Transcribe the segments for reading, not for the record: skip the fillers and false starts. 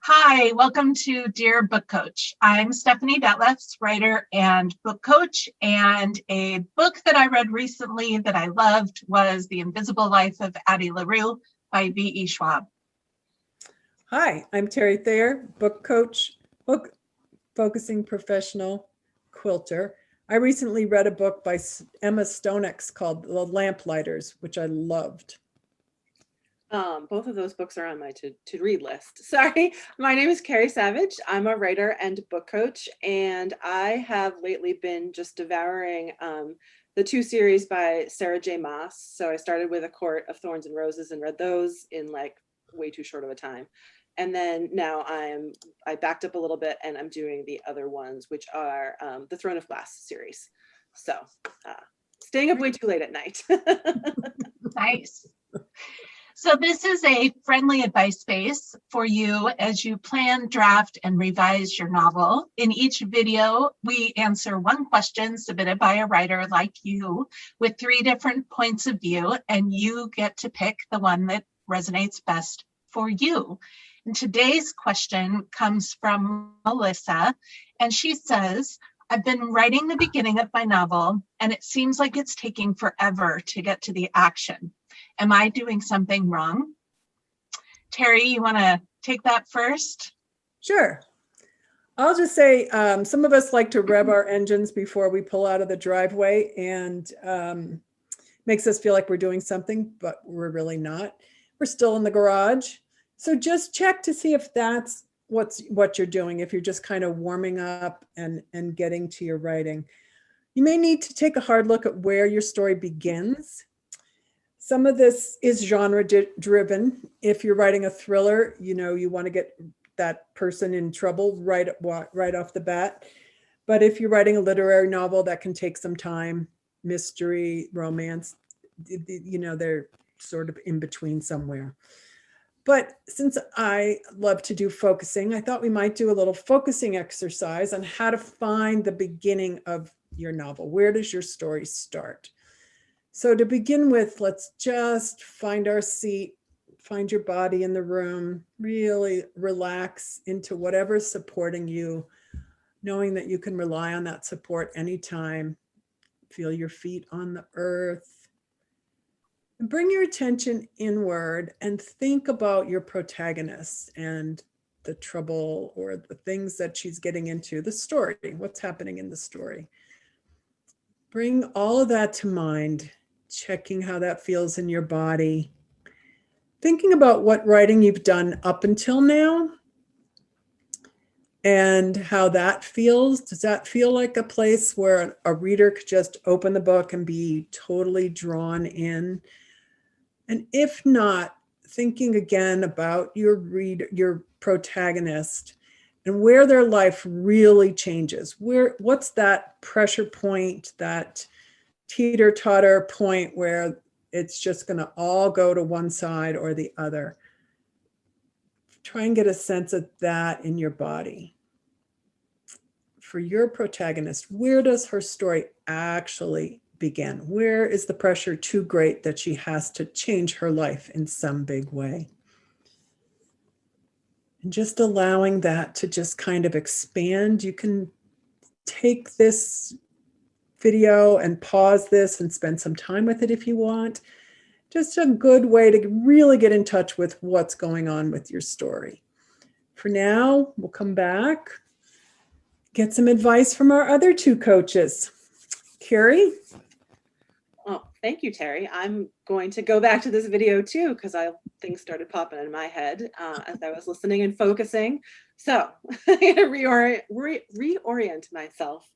Hi, welcome to Dear Book Coach. I'm Stephanie Detlefs, writer and book coach, and a book that I read recently that I loved was The Invisible Life of Addie LaRue by V.E. Schwab. Hi, I'm Terry Thayer, book coach, book focusing professional, quilter. I recently read a book by Emma Stonex called The Lamplighters, which I loved. Both of those books are on my to-read list. Sorry, my name is Carrie Savage. I'm a writer and book coach, and I have lately been just devouring the two series by Sarah J. Maas. So I started with A Court of Thorns and Roses and read those in like way too short of a time. And then now I backed up a little bit and I'm doing the other ones, which are the Throne of Glass series. So staying up way too late at night. Nice. So this is a friendly advice space for you as you plan, draft, and revise your novel. In each video, we answer one question submitted by a writer like you with 3 different points of view, and you get to pick the one that resonates best for you. And today's question comes from Melissa, and she says, I've been writing the beginning of my novel, and it seems like it's taking forever to get to the action. Am I doing something wrong? Terry, you want to take that first? Sure. I'll just say some of us like to rev our engines before we pull out of the driveway, and makes us feel like we're doing something, but we're really not. We're still in the garage. So just check to see if that's what you're doing, if you're just kind of warming up and getting to your writing. You may need to take a hard look at where your story begins. Some of this is genre driven. If you're writing a thriller, you want to get that person in trouble right off the bat. But if you're writing a literary novel, that can take some time. Mystery, romance, they're sort of in between somewhere. But since I love to do focusing, I thought we might do a little focusing exercise on how to find the beginning of your novel. Where does your story start? So to begin with, let's just find our seat, find your body in the room, really relax into whatever's supporting you, knowing that you can rely on that support anytime. Feel your feet on the earth. And bring your attention inward and think about your protagonist and the trouble or the things that she's getting into, the story, what's happening in the story. Bring all of that to mind, checking how that feels in your body. Thinking about what writing you've done up until now and how that feels. Does that feel like a place where a reader could just open the book and be totally drawn in? And if not, thinking again about your protagonist and where their life really changes. What's that pressure point, that teeter-totter point where it's just going to all go to one side or the other. Try and get a sense of that in your body. For your protagonist, where does her story actually begin? Where is the pressure too great that she has to change her life in some big way? And just allowing that to just kind of expand. You can take this video and pause this and spend some time with it if you want. Just a good way to really get in touch with what's going on with your story. For now, we'll come back, get some advice from our other 2 coaches. Carrie? Oh, thank you, Terry. I'm going to go back to this video too, because things started popping in my head as I was listening and focusing. So I'm going to reorient myself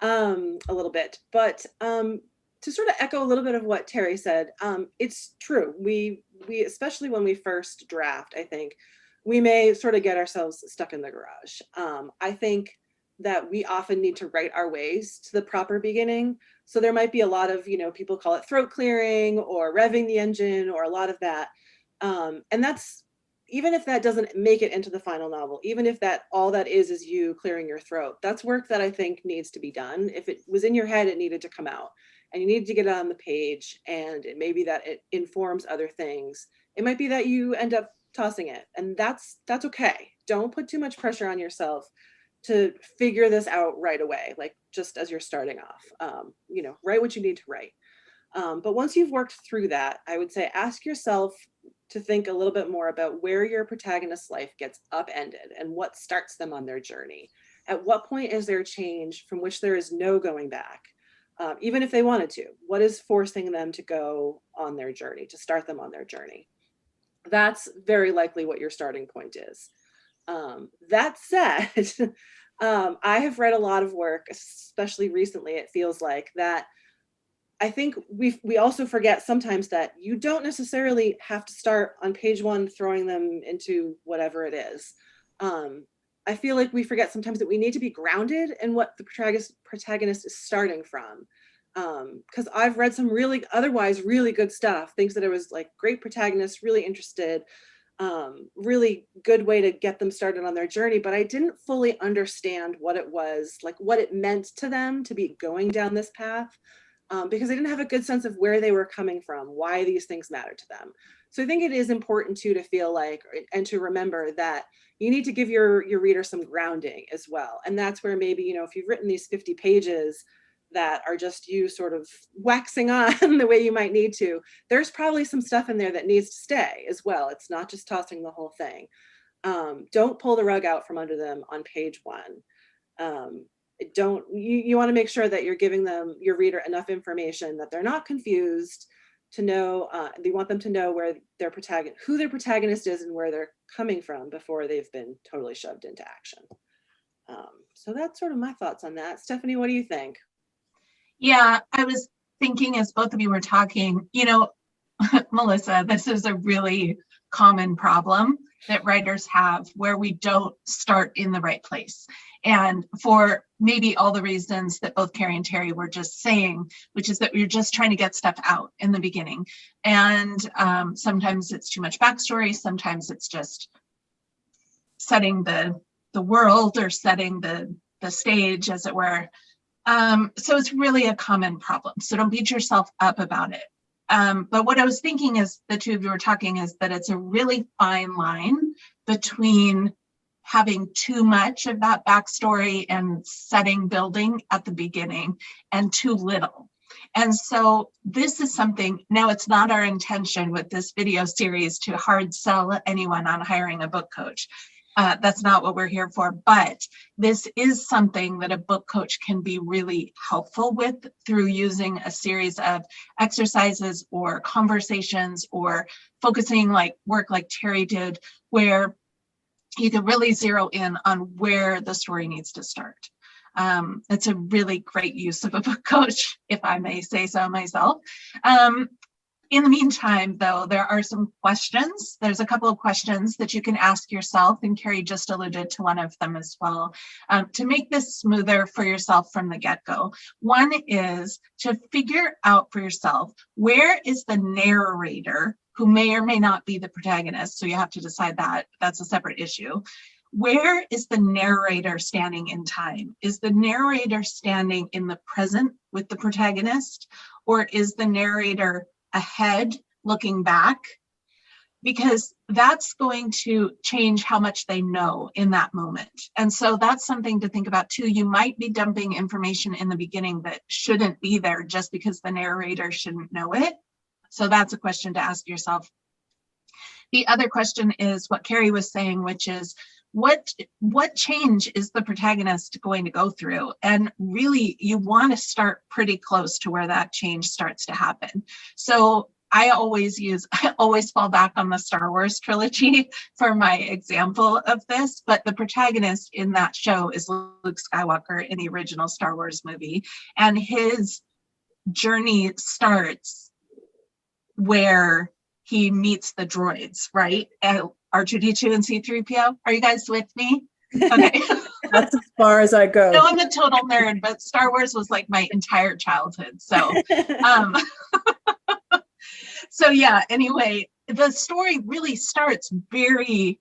a little bit, but to sort of echo a little bit of what Terry said, it's true. We especially when we first draft, I think we may sort of get ourselves stuck in the garage. I think that we often need to write our ways to the proper beginning. So there might be a lot of, people call it throat clearing or revving the engine or a lot of that. And that's, even if that doesn't make it into the final novel, even if that all that is you clearing your throat, that's work that I think needs to be done. If it was in your head, it needed to come out and you needed to get it on the page, and it may be that it informs other things. It might be that you end up tossing it. And that's okay. Don't put too much pressure on yourself to figure this out right away, like just as you're starting off. Write what you need to write. But once you've worked through that, I would say ask yourself to think a little bit more about where your protagonist's life gets upended and what starts them on their journey. At what point is there change from which there is no going back? Even if they wanted to, what is forcing them to go on their journey, to start them on their journey? That's very likely what your starting point is. That said, I have read a lot of work, especially recently, it feels like, that I think we also forget sometimes that you don't necessarily have to start on page 1 throwing them into whatever it is. I feel like we forget sometimes that we need to be grounded in what the protagonist is starting from. Because I've read some otherwise really good stuff, things that it was like great protagonists, really interested, really good way to get them started on their journey, but I didn't fully understand what it was, like what it meant to them to be going down this path. Because I didn't have a good sense of where they were coming from, why these things matter to them. So I think it is important too to feel like, and to remember that you need to give your reader some grounding as well. And that's where maybe, if you've written these 50 pages that are just you sort of waxing on the way you might need to, there's probably some stuff in there that needs to stay as well. It's not just tossing the whole thing. Don't pull the rug out from under them on page 1. You want to make sure that you're giving your reader enough information that they're not confused, to know, you want them to know who their protagonist is and where they're coming from before they've been totally shoved into action. So that's sort of my thoughts on that. Stephanie, what do you think? Yeah, I was thinking as both of you were talking, Melissa, this is a really common problem that writers have, where we don't start in the right place. And for maybe all the reasons that both Carrie and Terry were just saying, which is that we're just trying to get stuff out in the beginning. And sometimes it's too much backstory. Sometimes it's just setting the world, or setting the stage, as it were. So it's really a common problem. So don't beat yourself up about it. But what I was thinking as the two of you were talking is that it's a really fine line between having too much of that backstory and setting building at the beginning and too little. And so this is something, now it's not our intention with this video series to hard sell anyone on hiring a book coach. That's not what we're here for, but this is something that a book coach can be really helpful with through using a series of exercises or conversations or focusing work like Terry did, where you can really zero in on where the story needs to start. It's a really great use of a book coach, if I may say so myself. In the meantime, though, there are some questions. There's a couple of questions that you can ask yourself, and Carrie just alluded to one of them as well, to make this smoother for yourself from the get-go. One is to figure out for yourself, where is the narrator, who may or may not be the protagonist, so you have to decide that. That's a separate issue. Where is the narrator standing in time? Is the narrator standing in the present with the protagonist, or is the narrator ahead looking back? Because that's going to change how much they know in that moment. And so that's something to think about too. You might be dumping information in the beginning that shouldn't be there just because the narrator shouldn't know it. So that's a question to ask yourself. The other question is what Carrie was saying, which is, what change is the protagonist going to go through? And really, you want to start pretty close to where that change starts to happen. So I always fall back on the Star Wars trilogy for my example of this, but the protagonist in that show is Luke Skywalker in the original Star Wars movie. And his journey starts where he meets the droids, right? R2-D2 and C-3PO. Are you guys with me? Okay. That's as far as I go. No, I'm a total nerd, but Star Wars was like my entire childhood. So, so yeah, anyway, the story really starts very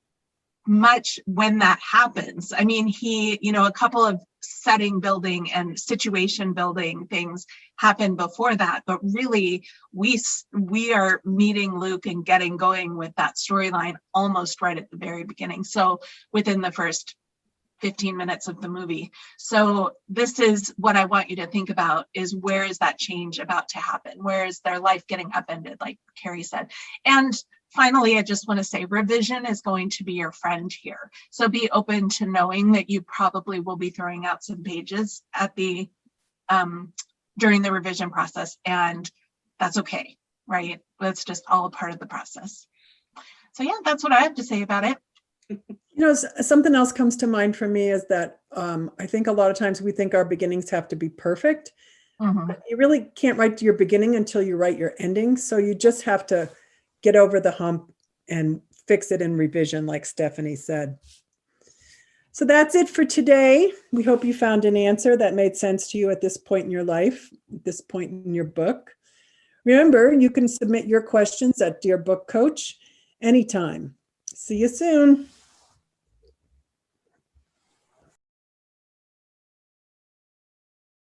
much when that happens. I mean, a couple of setting building and situation building things happen before that, but really we are meeting Luke and getting going with that storyline almost right at the very beginning. So within the first 15 minutes of the movie. So this is what I want you to think about, is where is that change about to happen? Where is their life getting upended, like Carrie said? And finally, I just want to say revision is going to be your friend here. So be open to knowing that you probably will be throwing out some pages at the during the revision process, and that's okay, right? That's just all part of the process. So yeah, that's what I have to say about it. Something else comes to mind for me is that I think a lot of times we think our beginnings have to be perfect. But you really can't write your beginning until you write your ending. So you just have to get over the hump and fix it in revision, like Stephanie said. So that's it for today. We hope you found an answer that made sense to you at this point in your life, at this point in your book. Remember, you can submit your questions at Dear Book Coach anytime. See you soon.